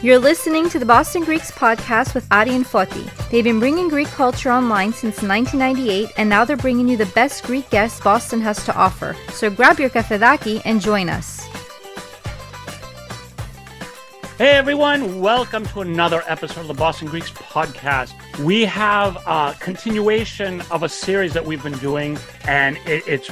You're listening to the Boston Greeks podcast with Adi and Foti. They've been bringing Greek culture online since 1998, and now they're bringing you the best Greek guests Boston has to offer. So grab your kafedaki and join us. Hey everyone, welcome to another episode of the Boston Greeks podcast. We have a continuation of a series that we've been doing, and it's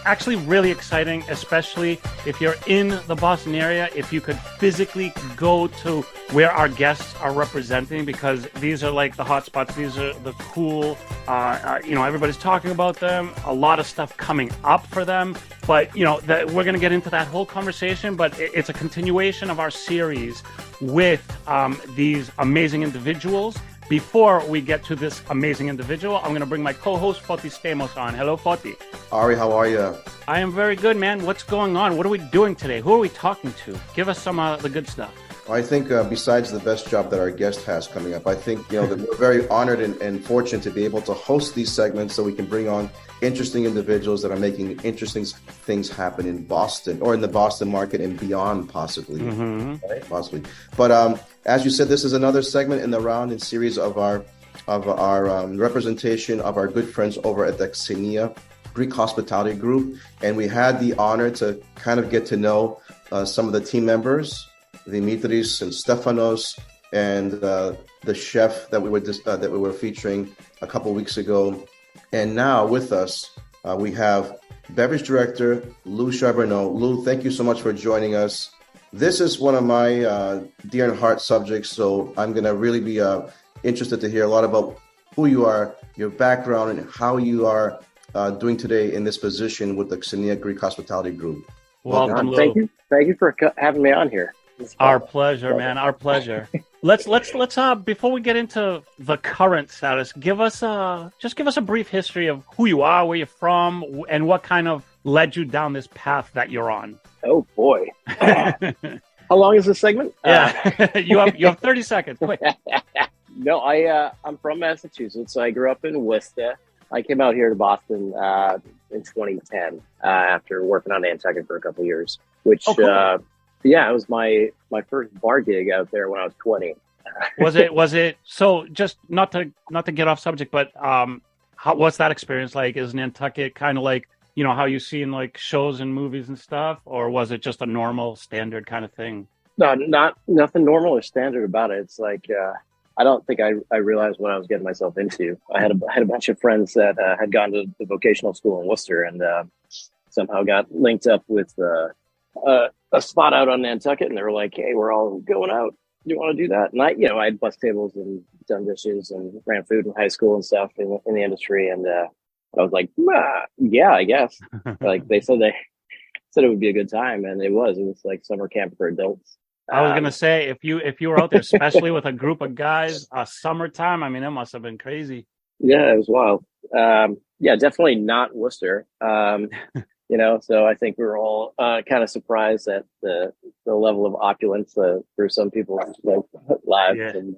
actually really exciting, especially if you're in the Boston area, if you could physically go to where our guests are representing, because these are like the hot spots. These are the cool, everybody's talking about them, a lot of stuff coming up for them, but we're going to get into that whole conversation, but it's a continuation of our series with these amazing individuals. Before we get to this amazing individual, I'm going to bring my co-host Foti Stamos on. Hello, Foti. Ari, how are you? I am very good, man. What's going on? What are we doing today? Who are we talking to? Give us some of the good stuff. I think besides the best job that our guest has coming up, I think that we're very honored and fortunate to be able to host these segments so we can bring on interesting individuals that are making interesting things happen in Boston or in the Boston market and beyond, possibly. Mm-hmm. Right? Possibly. But as you said, this is another segment in the round and series of our representation of our good friends over at the Xenia Greek Hospitality Group, and we had the honor to kind of get to know some of the team members, Dimitris and Stefanos, and the chef that we were featuring a couple weeks ago. And now with us, we have beverage director Lou Charbonneau. Lou, thank you so much for joining us. This is one of my dear and heart subjects, so I'm going to really be interested to hear a lot about who you are, your background, and how you are doing today in this position with the Xenia Greek Hospitality Group. Welcome, Lou. Thank you for having me on here. Our pleasure, man. Our pleasure. Let's before we get into the current status, give us a brief history of who you are, where you're from, and what kind of led you down this path that you're on. Oh boy. How long is this segment? Yeah. you have 30 seconds. Quick. No, I'm from Massachusetts. I grew up in Wistah. I came out here to Boston in 2010 after working on Nantucket for a couple of years, which cool. Yeah, it was my first bar gig out there when I was 20. Was it so? Just not to get off subject, but what's that experience like? Is Nantucket kind of like how you see in like shows and movies and stuff, or was it just a normal standard kind of thing? No, nothing normal or standard about it. It's like I don't think I realized what I was getting myself into. I had a bunch of friends that had gone to the vocational school in Worcester, and somehow got linked up with a spot out on Nantucket, and they were like, "Hey, we're all going out. You want to do that?" And I had bus tables and done dishes and ran food in high school and stuff in the industry, and I was like, "Yeah, I guess." Like they said it would be a good time, and it was like summer camp for adults. I was gonna say if you were out there, especially with a group of guys, summertime. I mean, it must have been crazy. Yeah, it was wild. Yeah, definitely not Worcester. So I think we were all kind of surprised at the level of opulence for some people's lives. Yeah. And,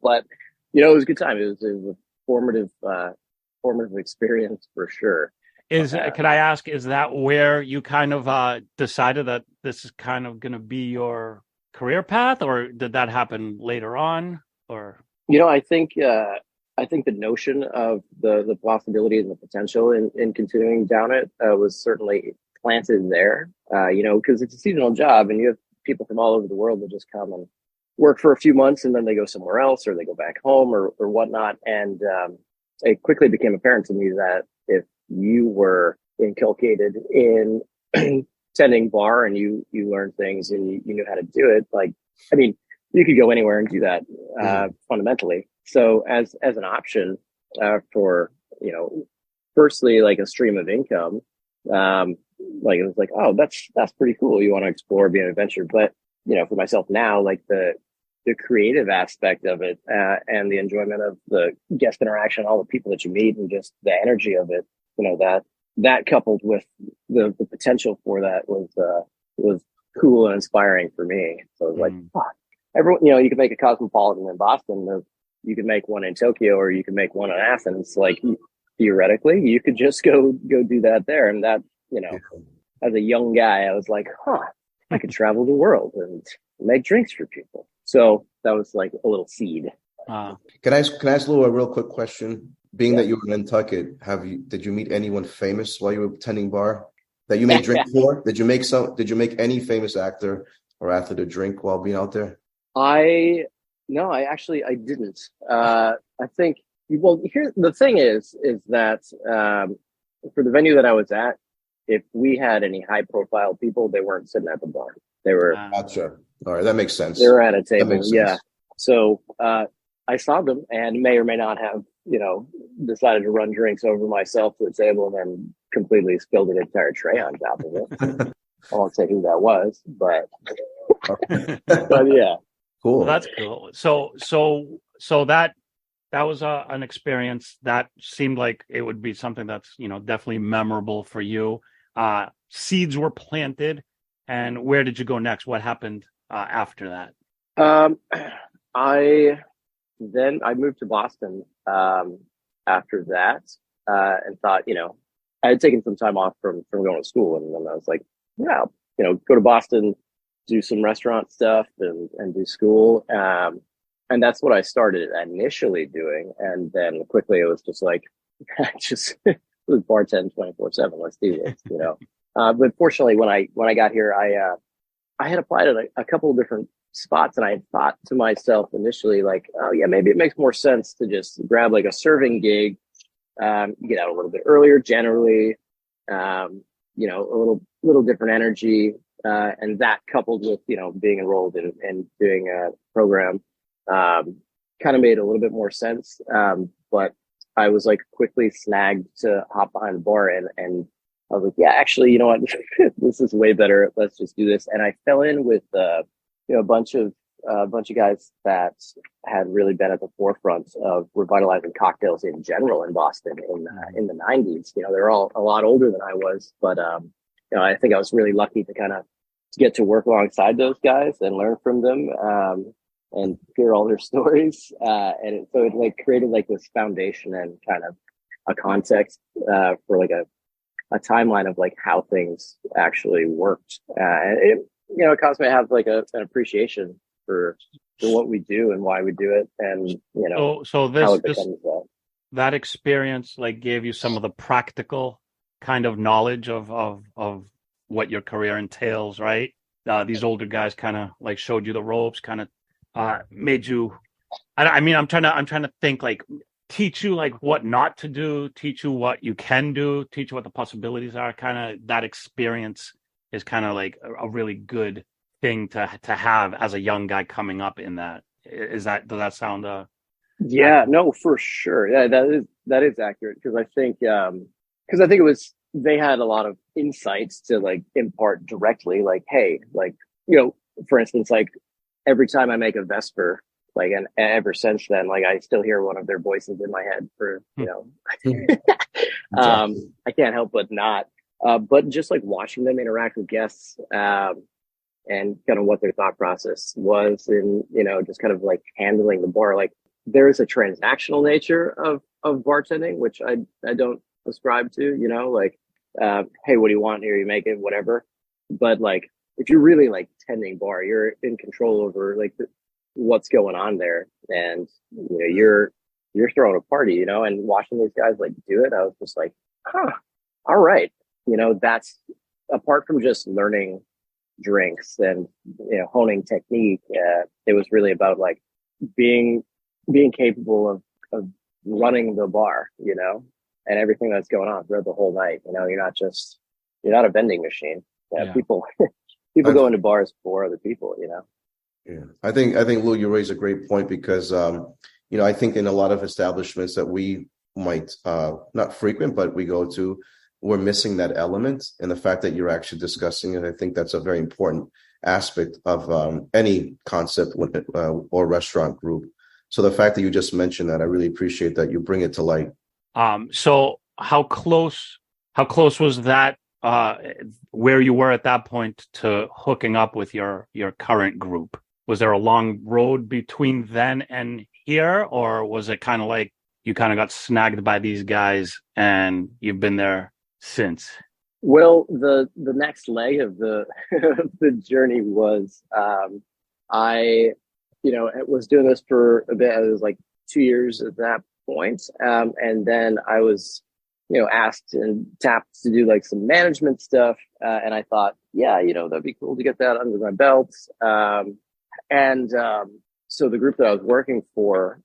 but it was a good time. It was a formative experience for sure. Could I ask, is that where you kind of decided that this is kind of going to be your career path, or did that happen later on? Or I think the notion of the possibility and the potential in continuing down it was certainly planted there, because it's a seasonal job and you have people from all over the world that just come and work for a few months and then they go somewhere else or they go back home or whatnot. And it quickly became apparent to me that if you were inculcated in tending bar and you learned things and you knew how to do it, you could go anywhere and do that fundamentally. So as an option for, firstly, like a stream of income, it was like, oh, that's pretty cool. You want to explore, be an adventure. But, for myself now, like the creative aspect of it and the enjoyment of the guest interaction, all the people that you meet and just the energy of it, that coupled with the potential for that was cool and inspiring for me. So it was like, everyone, you could make a Cosmopolitan in Boston. You could make one in Tokyo, or you could make one in Athens. Like theoretically, you could just go do that there. And that, as a young guy, I was like, I could travel the world. And make drinks for people. So that was like a little seed. Can I ask Lou a real quick question? Being Yeah. that you were in Nantucket, did you meet anyone famous while you were tending bar that you made drink for? Did you make any famous actor or athlete a drink while being out there? I didn't. I think, well, here the thing is that for the venue that I was at, if we had any high profile people, they weren't sitting at the bar. They were Gotcha. All right, that makes sense. They were at a table. That makes sense. Yeah. So I saw them and may or may not have, decided to run drinks over myself to the table and then completely spilled an entire tray on top of it. I won't say who that was, but yeah. Cool. Well, that's cool. So that was an experience that seemed like it would be something that's, definitely memorable for you. Seeds were planted, and where did you go next? What happened after that? I moved to Boston after that, and thought, I had taken some time off from going to school, and then I was like, yeah, go to Boston, do some restaurant stuff and do school. And that's what I started initially doing. And then quickly it was just like, it was bartend 24/7. Let's do this, But fortunately, when I got here, I had applied at a couple of different spots, and I had thought to myself initially, like, oh yeah, maybe it makes more sense to just grab like a serving gig, get out a little bit earlier, generally, a little different energy, and that coupled with being enrolled and doing a program, kind of made a little bit more sense. But I was like quickly snagged to hop behind the bar, and I was like, yeah, actually, you know what, this is way better. Let's just do this. And I fell in with a bunch of guys that had really been at the forefront of revitalizing cocktails in general in Boston in the 90s. They're all a lot older than I was, but I think I was really lucky to get to work alongside those guys and learn from them, and hear all their stories. And so it like created like this foundation and kind of a context for like a timeline of like how things actually worked. And it caused me to have like an appreciation for what we do and why we do it, and so this how it becomes that experience like gave you some of the practical kind of knowledge of what your career entails, right? These older guys kind of like showed you the ropes, kind of made you. I'm trying to think, like, teach you like what not to do, teach you what you can do, teach you what the possibilities are. Kind of that experience is kind of like a really good thing to have as a young guy coming up in that. Does that sound? Yeah, no, for sure. Yeah, that is accurate, because I think it was, they had a lot of insights to like impart directly, like, hey, like, for instance, like every time I make a Vesper, like, and ever since then, like I still hear one of their voices in my head for, I can't help but not, but just like watching them interact with guests, and kind of what their thought process was in, just kind of like handling the bar. Like there is a transactional nature of bartending, which I don't ascribe to, like, hey, what do you want here? You make it, whatever. But like, if you're really like tending bar, you're in control over like what's going on there. And, you're throwing a party, and watching these guys like do it. I was just like, all right. That's apart from just learning drinks and, honing technique. It was really about like being capable of running the bar, and everything that's going on throughout the whole night. You're not a vending machine. Yeah. People go into bars for other people, Yeah, I think Lou, you raise a great point, because I think in a lot of establishments that we might not frequent, but we go to, we're missing that element, and the fact that you're actually discussing it. I think that's a very important aspect of any concept or restaurant group. So the fact that you just mentioned that, I really appreciate that you bring it to light. So how close was that, where you were at that point, to hooking up with your current group? Was there a long road between then and here, or was it kind of like you kind of got snagged by these guys and you've been there since? Well, the next leg of the the journey was I, was doing this for a bit. It was like 2 years at that point. And then I was, asked and tapped to do like some management stuff. And I thought, yeah, that'd be cool to get that under my belt. So the group that I was working for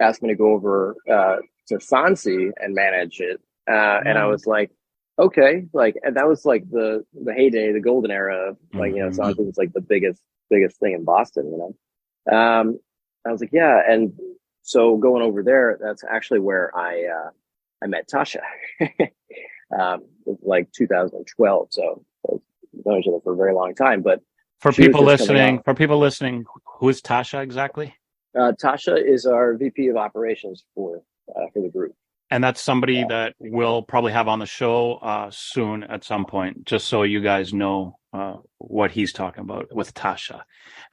asked me to go over to Sansi and manage it. And I was like, okay, and that was like the heyday, the golden era of Sansi was like the biggest thing in Boston, I was like, yeah. And so going over there, that's actually where I met Tasha. It was like 2012. So we've known each other for a very long time, but for people listening, who is Tasha exactly? Tasha is our VP of operations for the group. And that's somebody that we'll probably have on the show soon at some point, just so you guys know what he's talking about with Tasha.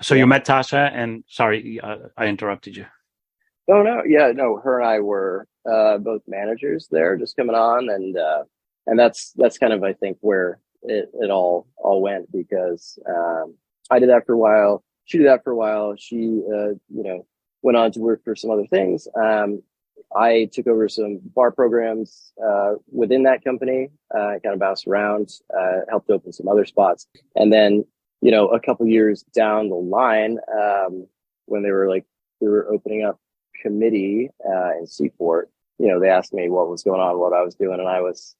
So you met Tasha, and sorry, I interrupted you. Oh, no. Yeah, no, her and I were both managers there just coming on. And that's kind of, I think, where it all went, because I did that for a while. She did that for a while. She, went on to work for some other things. I took over some bar programs within that company. I kind of bounced around, helped open some other spots. And then, a couple years down the line, when we were opening up committee in Seaport, they asked me what was going on, what I was doing. And I was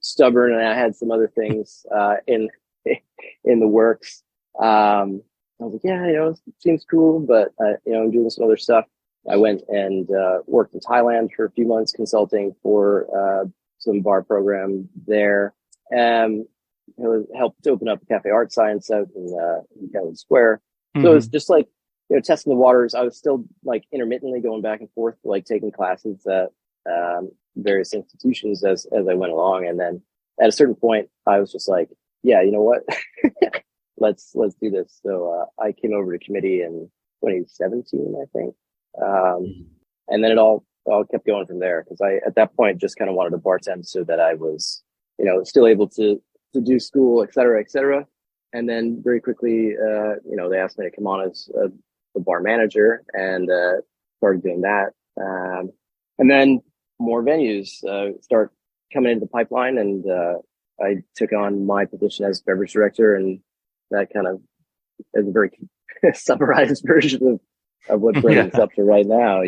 stubborn, and I had some other things in the works. I was like, yeah, it seems cool, but I'm doing some other stuff. I went and worked in Thailand for a few months, consulting for some bar program there. It helped open up Cafe Art Science out in Kelly Square. Mm-hmm. So it was just like, testing the waters. I was still like intermittently going back and forth, like taking classes at various institutions as I went along. And then at a certain point, I was just like, yeah, you know what? let's do this. So I came over to committee in 2017, I think. And then it all kept going from there, because I, at that point, just kind of wanted to bartend so that I was, still able to do school, et cetera, et cetera. And then very quickly, they asked me to come on as the bar manager, and started doing that. And then more venues start coming into the pipeline, and I took on my position as beverage director, and that kind of is a very summarized version of what brings us up to right now,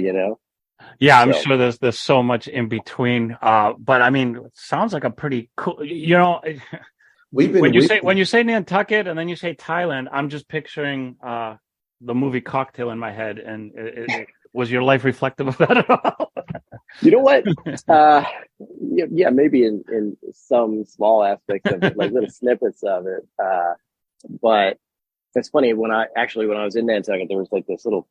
Yeah, I'm sure there's so much in between. But I mean, it sounds like a pretty cool, when you say Nantucket and then you say Thailand, I'm just picturing the movie Cocktail in my head. And was your life reflective of that at all? You know what? Yeah, maybe in some small aspects of it, like little snippets of it. But it's funny, when I was in Nantucket, there was like this little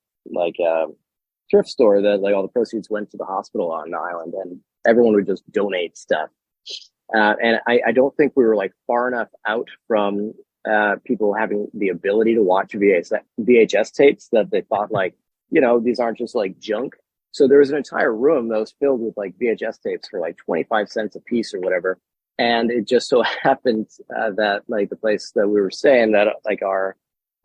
thrift store that like all the proceeds went to the hospital on the island, and everyone would just donate stuff. And I don't think we were like far enough out from people having the ability to watch VHS tapes that they thought these aren't just like junk. So there was an entire room that was filled with like VHS tapes for like 25 cents a piece or whatever. And it just so happened that like the place that we were staying, that like our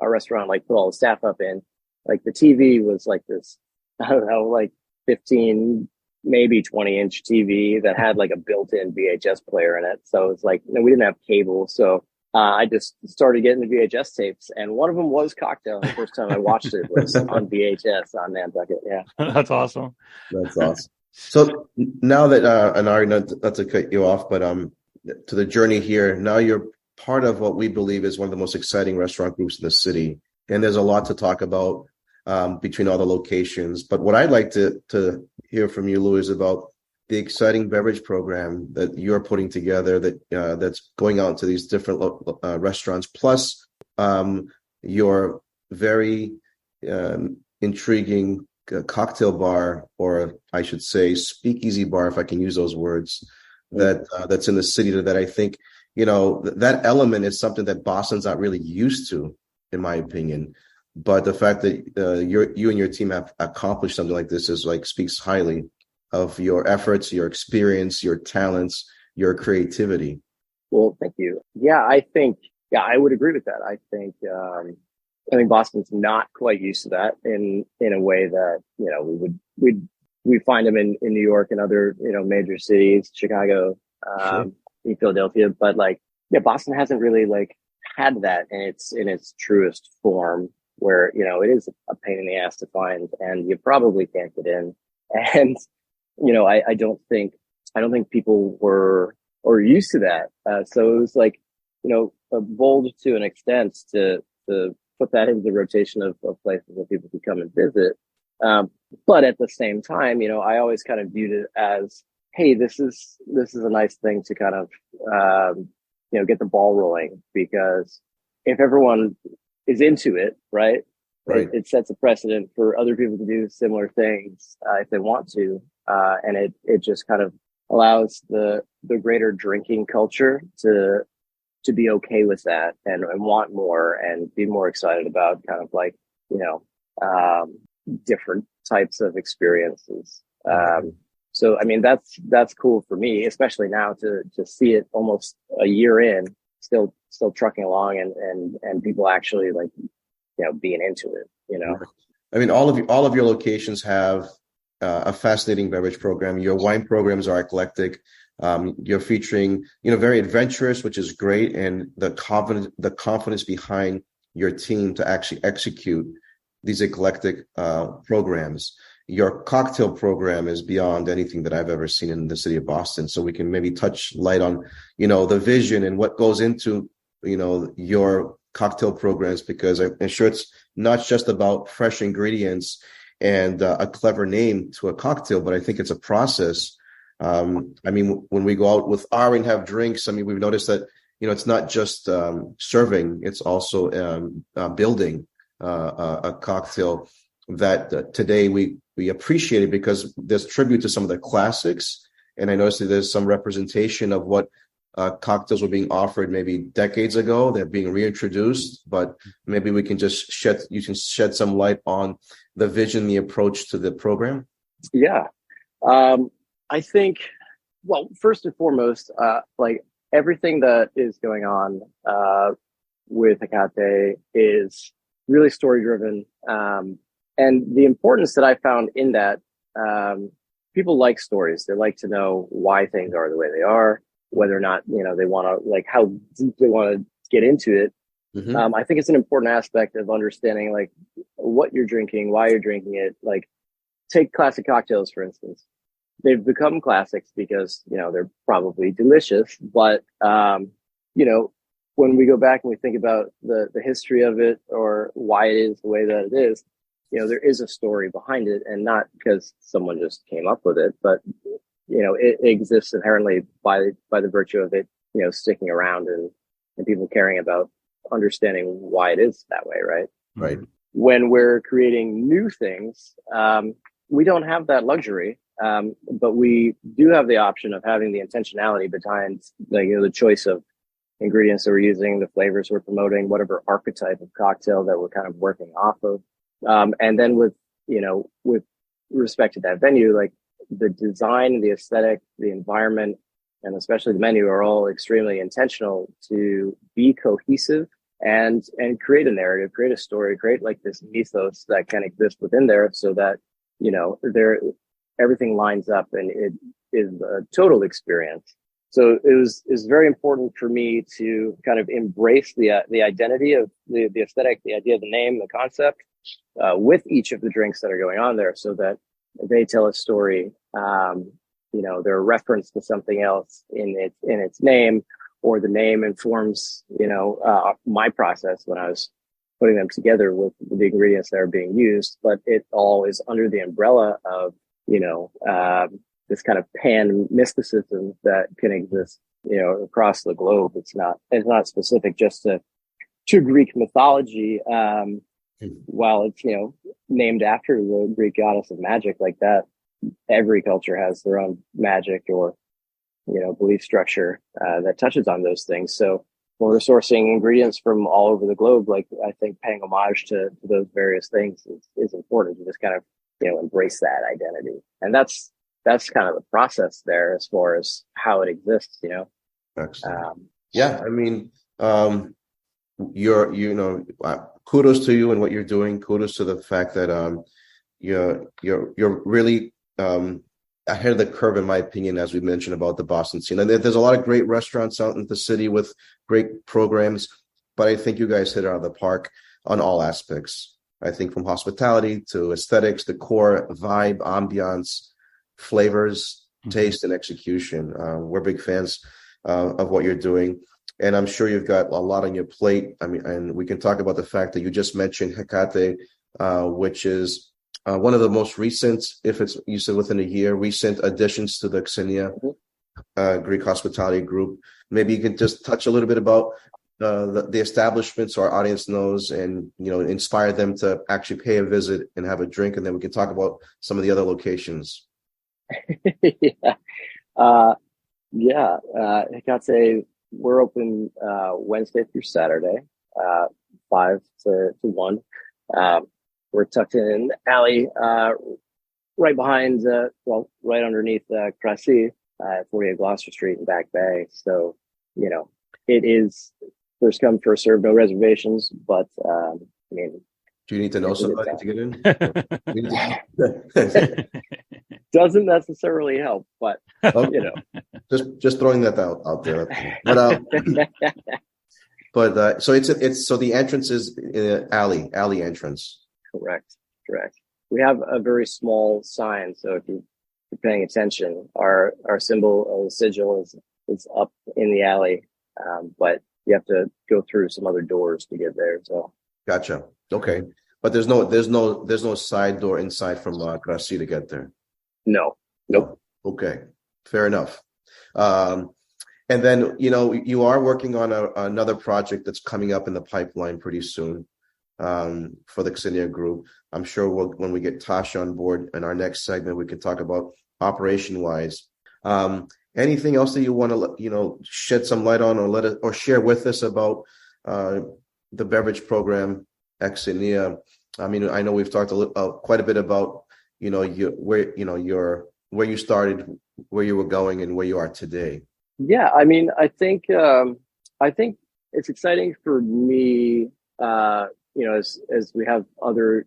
restaurant like put all the staff up in, like the TV was like this, I don't know, like 15, maybe 20-inch TV that had like a built-in VHS player in it. So it's like, we didn't have cable. So I just started getting the VHS tapes, and one of them was Cocktail. The first time I watched it was on VHS on Nantucket. Yeah. That's awesome. That's awesome. So now that, and Ari, not to cut you off, but to the journey here, now you're part of what we believe is one of the most exciting restaurant groups in the city. And there's a lot to talk about between all the locations. But what I'd like to hear from you, Lou, is about the exciting beverage program that you're putting together that's going out to these different restaurants, plus your very intriguing cocktail bar, or I should say speakeasy bar, if I can use those words, that's in the city that I think, that element is something that Boston's not really used to, in my opinion. But the fact that you and your team have accomplished something like this speaks highly of your efforts, your experience, your talents, your creativity. Well, thank you. Yeah, I think, I would agree with that. I think I think Boston's not quite used to that in a way that, we find them in New York and other, major cities, Chicago, Sure. in Philadelphia. But like, yeah, Boston hasn't really like had that in its truest form, where, it is a pain in the ass to find and you probably can't get in. And, I don't think people were or used to that. So it was like, bold to an extent to put that into the rotation of places where people could come and visit. But at the same time, I always kind of viewed it as, hey, this is a nice thing to kind of, get the ball rolling, because if everyone is into it, right, it sets a precedent for other people to do similar things if they want to, and it just kind of allows the greater drinking culture to be okay with that and want more and be more excited about kind of like, different types of experiences. So, I mean, that's cool for me, especially now to see it almost a year in, still trucking along and people actually like, being into it, I mean, all of your locations have a fascinating beverage program. Your wine programs are eclectic. You're featuring, very adventurous, which is great, and the confidence behind your team to actually execute these eclectic programs. Your cocktail program is beyond anything that I've ever seen in the city of Boston. So we can maybe touch light on, the vision and what goes into, your cocktail programs, because I'm sure it's not just about fresh ingredients and a clever name to a cocktail, but I think it's a process. I mean, when we go out with R and have drinks, I mean, we've noticed that, it's not just serving, it's also building a cocktail that today we appreciate it, because there's tribute to some of the classics. And I noticed that there's some representation of what cocktails were being offered maybe decades ago. They're being reintroduced, but maybe we can just shed some light on the vision, the approach to the program. Yeah. I think, well, first and foremost, like everything that is going on with Hecate is really story driven. And the importance that I found in that, people like stories. They like to know why things are the way they are, whether or not, they want to, like, how deep they want to get into it. Mm-hmm. I think it's an important aspect of understanding, like, what you're drinking, why you're drinking it. Like, take classic cocktails, for instance. They've become classics because, they're probably delicious. But, when we go back and we think about the history of it or why it is the way that it is, there is a story behind it, and not because someone just came up with it, but, it exists inherently by the virtue of it, sticking around and people caring about understanding why it is that way. Right. Right. When we're creating new things, we don't have that luxury. But we do have the option of having the intentionality behind, like, the choice of ingredients that we're using, the flavors we're promoting, whatever archetype of cocktail that we're kind of working off of. And then with respect to that venue, like the design, the aesthetic, the environment, and especially the menu are all extremely intentional to be cohesive and create a narrative, create a story, create like this mythos that can exist within there, so that, everything lines up and it is a total experience. So it was very important for me to kind of embrace the identity of the aesthetic, the idea of the name, the concept, with each of the drinks that are going on there, so that they tell a story. They're a reference to something else in its name, or the name informs, my process when I was putting them together with the ingredients that are being used. But it all is under the umbrella of, this kind of pan mysticism that can exist, across the globe. It's not specific just to Greek mythology. While it's, named after the Greek goddess of magic, like that, every culture has their own magic or, belief structure that touches on those things. So when we're sourcing ingredients from all over the globe, like, I think paying homage to those various things is important to just kind of, embrace that identity. And that's kind of the process there as far as how it exists, Excellent. Yeah. I mean, kudos to you and what you're doing. Kudos to the fact that you're really ahead of the curve, in my opinion, as we mentioned about the Boston scene. And there's a lot of great restaurants out in the city with great programs, but I think you guys hit it out of the park on all aspects. I think from hospitality to aesthetics, decor, vibe, ambiance, flavors, taste, and execution. We're big fans of what you're doing. And I'm sure you've got a lot on your plate. I mean, and we can talk about the fact that you just mentioned Hecate, which is one of the most recent, you said within a year, recent additions to the Xenia Greek hospitality group. Maybe you can just touch a little bit about the establishment so our audience knows and, inspire them to actually pay a visit and have a drink. And then we can talk about some of the other locations. Hecate, we're open Wednesday through Saturday, 5 to 1. We're tucked in an alley right behind, right underneath Cressy, 48 Gloucester Street in Back Bay. So, it is first come, first serve, no reservations. But, do you need to know somebody to get in? Doesn't necessarily help, but, Just throwing that out there. But so so the entrance is alley entrance. Correct. We have a very small sign, so if you're paying attention, our symbol, the sigil, is up in the alley, but you have to go through some other doors to get there. So gotcha. Okay, but there's no side door inside from Gracie to get there. No. Nope. Okay, fair enough. And then you are working on another project that's coming up in the pipeline pretty soon. For the Xenia group. I'm sure when we get Tasha on board in our next segment, we can talk about operation-wise. Anything else that you want to shed some light on or share with us about the beverage program Xenia? I mean, I know we've talked quite a bit about where you started, where you were going, and where you are today. Yeah, I mean, I think it's exciting for me. As we have other,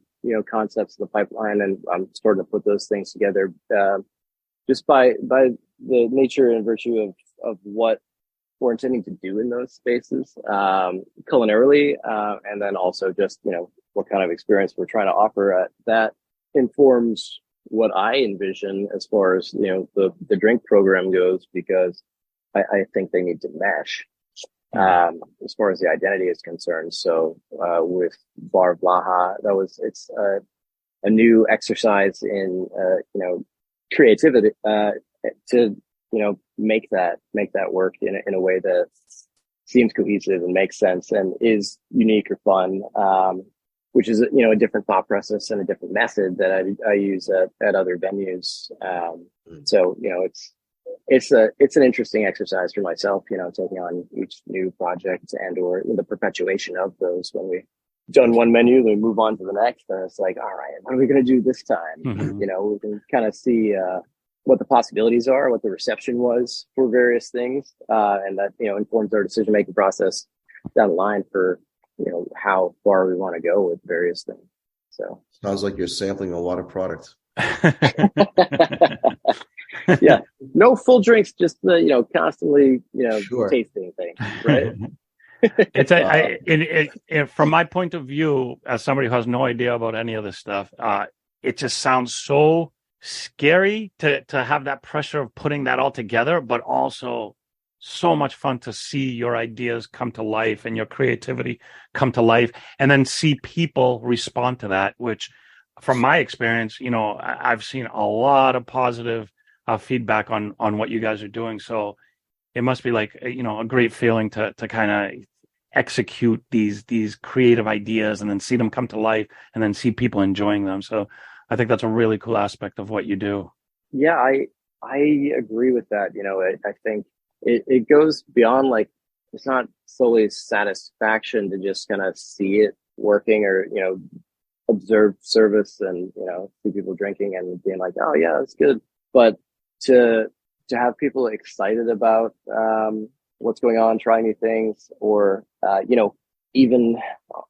concepts in the pipeline, and I'm starting to put those things together, just by the nature and virtue of what we're intending to do in those spaces, culinarily, and then also just, what kind of experience we're trying to offer. That informs what I envision as far as, the drink program goes, because I think they need to mesh. As far as the identity is concerned. So, with Bar Blaha, it's a new exercise in, creativity, to, make that work in a way that seems cohesive and makes sense and is unique or fun, which is, a different thought process and a different method that I use at other venues. So, it's an interesting exercise for myself, taking on each new project or the perpetuation of those. When we've done one menu, then we move on to the next, and it's like, all right, what are we going to do this time? Mm-hmm. We can kind of see what the possibilities are, what the reception was for various things, and that informs our decision-making process down the line for how far we want to go with various things. So sounds like you're sampling a lot of product. Yeah, no full drinks, just the constantly Sure. tasting things, right? It's from my point of view, as somebody who has no idea about any of this stuff, it just sounds so scary to have that pressure of putting that all together, but also so much fun to see your ideas come to life and your creativity come to life, and then see people respond to that, which from my experience, I've seen a lot of positive feedback on what you guys are doing. So it must be like, a great feeling to kind of execute these creative ideas and then see them come to life and then see people enjoying them. So I think that's a really cool aspect of what you do. Yeah, I agree with that. I think it goes beyond, like, it's not solely satisfaction to just kind of see it working or, observe service and, see people drinking and being like, oh yeah, that's good. But to have people excited about what's going on, trying new things, or even,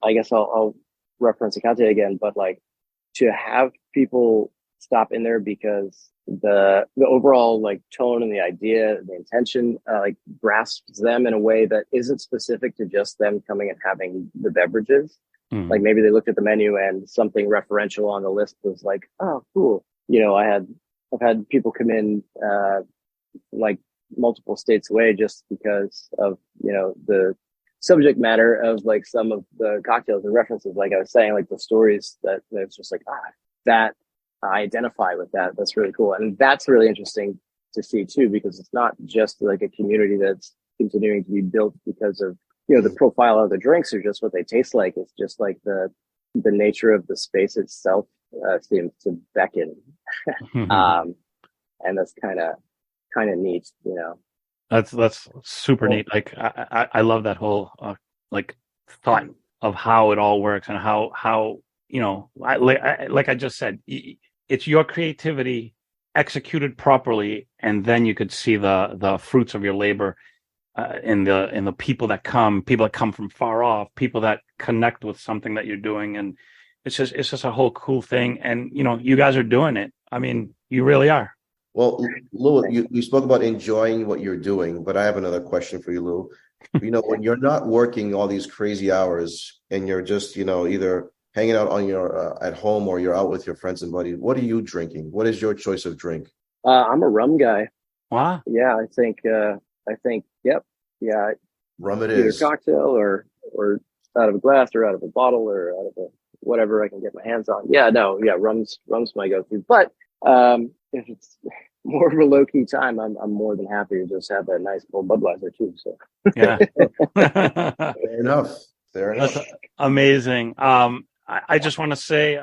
I guess I'll reference Akate again, but like to have people stop in there because the overall like tone and the idea, the intention, like grasps them in a way that isn't specific to just them coming and having the beverages. Like maybe they looked at the menu and something referential on the list was like, oh, cool. You know, I've had people come in, like multiple states away just because of, you know, the subject matter of like some of the cocktails and references. Like I was saying, like the stories that it's just like, that I identify with that. That's really cool. And that's really interesting to see too, because it's not just like a community that's continuing to be built because of, you know, the profile of the drinks or just what they taste like. It's just like the nature of the space itself seems to beckon. And that's kind of neat, you know. That's super neat. Like I love that whole like thought of how it all works and how you know, like I just said, it's your creativity executed properly, and then you could see the fruits of your labor in the people that come from far off, people that connect with something that you're doing, and it's just a whole cool thing. And you know, you guys are doing it. I mean, you really are. Well, Lou, you spoke about enjoying what you're doing, but I have another question for you, Lou. You know, when you're not working all these crazy hours and you're just, you know, either hanging out on your at home or you're out with your friends and buddies, what are you drinking? What is your choice of drink? I'm a rum guy. Wow. Yeah, I think, yep. Yeah. Rum it either is. Cocktail or out of a glass or out of a bottle or out of a whatever I can get my hands on. Yeah, no, yeah, rum's my go-to. But if it's more of a low-key time, I'm more than happy to just have a nice cold Budweiser too. So yeah. Fair enough. That's amazing. I just want to say,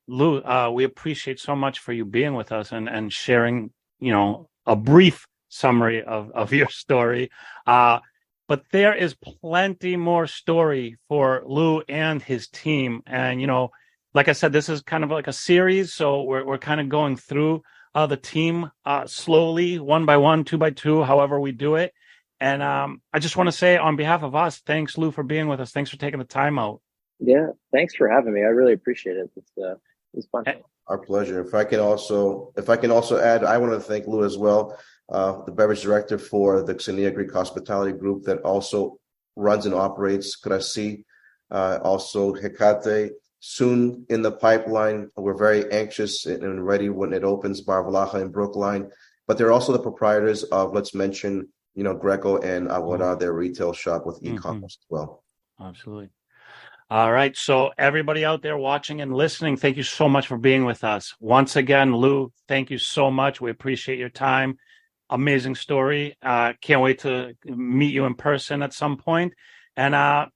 Lou, we appreciate so much for you being with us and sharing, you know, a brief summary of your story. But there is plenty more story for Lou and his team. And, you know, like I said, this is kind of like a series. So we're kind of going through the team slowly, one by one, two by two, however we do it. And I just want to say on behalf of us, thanks, Lou, for being with us. Thanks for taking the time out. Yeah, thanks for having me. I really appreciate it. It's fun. Our pleasure. If I can also add, I want to thank Lou as well, the beverage director for the Xenia Greek Hospitality Group that also runs and operates Krasi, also Hecate. Soon in the pipeline, we're very anxious and ready when it opens, Bar Vlacha in Brookline. But they're also the proprietors of, let's mention, you know, Greco and Aguada, their retail shop with e-commerce as well. Absolutely. All right. So everybody out there watching and listening, thank you so much for being with us. Once again, Lou, thank you so much. We appreciate your time. Amazing story. Can't wait to meet you in person at some point. And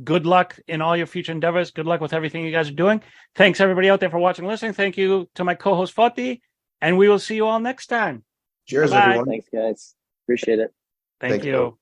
good luck in all your future endeavors. Good luck with everything you guys are doing. Thanks, everybody out there, for watching and listening. Thank you to my co-host, Foti. And we will see you all next time. Cheers, Bye-bye. everyone. Thanks, guys. Appreciate it. Thank you.